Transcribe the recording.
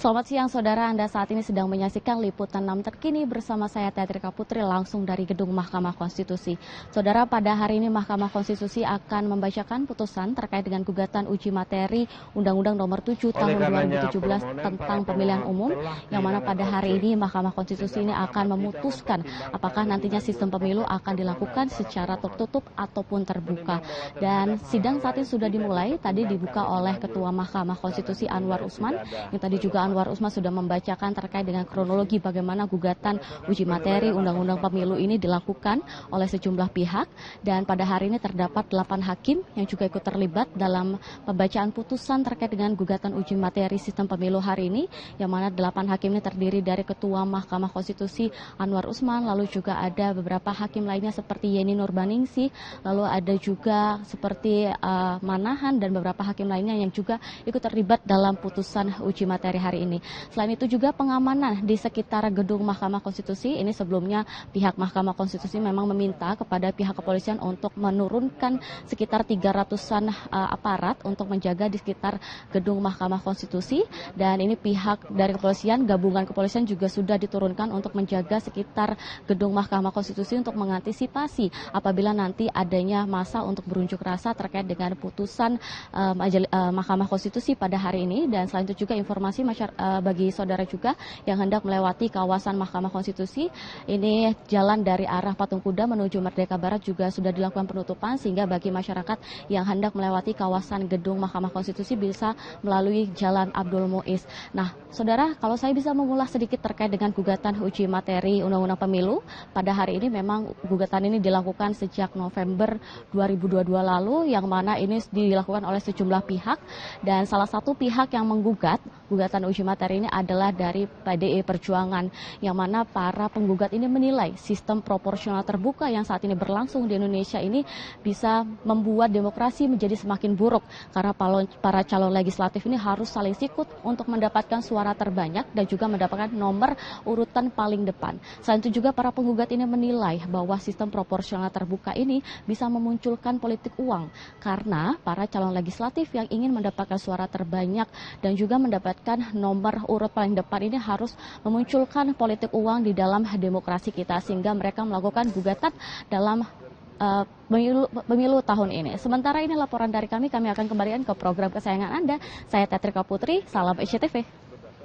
Selamat siang saudara, Anda saat ini sedang menyaksikan liputan 6 terkini bersama saya Teatrika Putri langsung dari Gedung Mahkamah Konstitusi. Saudara, pada hari ini Mahkamah Konstitusi akan membacakan putusan terkait dengan gugatan uji materi Undang-Undang Nomor 7 Tahun 2017 tentang pemilihan umum, yang mana pada hari ini Mahkamah Konstitusi ini akan memutuskan apakah nantinya sistem pemilu akan dilakukan secara tertutup ataupun terbuka. Dan sidang saat ini sudah dimulai, tadi dibuka oleh Ketua Mahkamah Konstitusi Anwar Usman, yang tadi juga Anwar Usman sudah membacakan terkait dengan kronologi bagaimana gugatan uji materi Undang-Undang Pemilu ini dilakukan oleh sejumlah pihak, dan pada hari ini terdapat 8 hakim yang juga ikut terlibat dalam pembacaan putusan terkait dengan gugatan uji materi sistem pemilu hari ini, yang mana 8 hakim ini terdiri dari Ketua Mahkamah Konstitusi Anwar Usman, lalu juga ada beberapa hakim lainnya seperti Yeni Nurbaningsih, lalu ada juga seperti Manahan dan beberapa hakim lainnya yang juga ikut terlibat dalam putusan uji materi hari ini. Selain itu juga pengamanan di sekitar gedung Mahkamah Konstitusi ini, sebelumnya pihak Mahkamah Konstitusi memang meminta kepada pihak kepolisian untuk menurunkan sekitar 300-an aparat untuk menjaga di sekitar gedung Mahkamah Konstitusi, dan ini pihak dari kepolisian, gabungan kepolisian juga sudah diturunkan untuk menjaga sekitar gedung Mahkamah Konstitusi untuk mengantisipasi apabila nanti adanya masa untuk berunjuk rasa terkait dengan putusan Mahkamah Konstitusi pada hari ini. Dan selain itu juga informasi bagi saudara juga yang hendak melewati kawasan Mahkamah Konstitusi, ini jalan dari arah Patung Kuda menuju Merdeka Barat juga sudah dilakukan penutupan, sehingga bagi masyarakat yang hendak melewati kawasan gedung Mahkamah Konstitusi bisa melalui Jalan Abdul Muiz. Nah, saudara, kalau saya bisa mengulas sedikit terkait dengan gugatan uji materi Undang-Undang Pemilu pada hari ini, memang gugatan ini dilakukan sejak November 2022 lalu, yang mana ini dilakukan oleh sejumlah pihak, dan salah satu pihak yang menggugat gugatan uji materi ini adalah dari PDI Perjuangan, yang mana para penggugat ini menilai sistem proporsional terbuka yang saat ini berlangsung di Indonesia ini bisa membuat demokrasi menjadi semakin buruk, karena para calon legislatif ini harus saling sikut untuk mendapatkan suara terbanyak dan juga mendapatkan nomor urutan paling depan. Selain itu juga para penggugat ini menilai bahwa sistem proporsional terbuka ini bisa memunculkan politik uang, karena para calon legislatif yang ingin mendapatkan suara terbanyak dan juga mendapatkan nomor urut paling depan ini harus memunculkan politik uang di dalam demokrasi kita, sehingga mereka melakukan gugatan dalam pemilu tahun ini. Sementara ini laporan dari kami akan kembalikan ke program kesayangan Anda. Saya Teatrika Putri, salam SCTV.